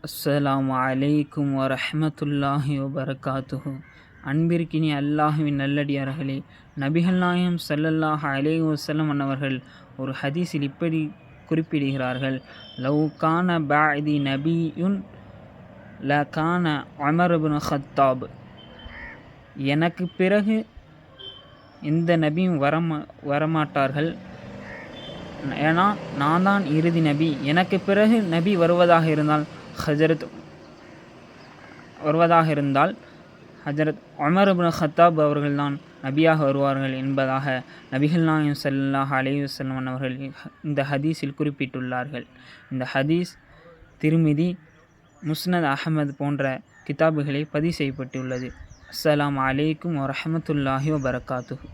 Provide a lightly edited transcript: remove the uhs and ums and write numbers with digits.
அஸ்ஸலாமு அலைக்கும் வரஹ்மத்துல்லாஹி வபரகாத்துஹு. அன்பிற்கினி அல்லாஹுவின் நல்லடியார்களே, நபிகள் நாயகம் ஸல்லல்லாஹு அலைஹி வஸல்லம் அன்னவர்கள் ஒரு ஹதீஸில் இப்படி குறிப்பிடுகிறார்கள்: லவ் கான பஅதி நபியுன் லகான உமர் இப்னு கத்தாப். எனக்கு பிறகு எந்த நபியும் வரமாட்டார்கள், ஏன்னா நான் தான் இறுதி நபி. எனக்கு பிறகு நபி வருவதாக இருந்தால் ஹஜரத் உமர் இப்னு கத்தாப் அவர்கள்தான் நபியாக வருவார்கள் என்பதாக நபிகள் நாயகம் ஸல்லல்லாஹு அலைஹி வஸல்லம் அவர்கள் இந்த ஹதீஸில் குறிப்பிட்டுள்ளார்கள். இந்த ஹதீஸ் திர்மிதி, முஸ்னத் அஹமது போன்ற கிதாபுகளை பதிவு செய்யப்பட்டுள்ளது. அஸ்ஸலாமு அலைக்கும் வரஹ்மத்துல்லாஹி வபரகாத்துஹு.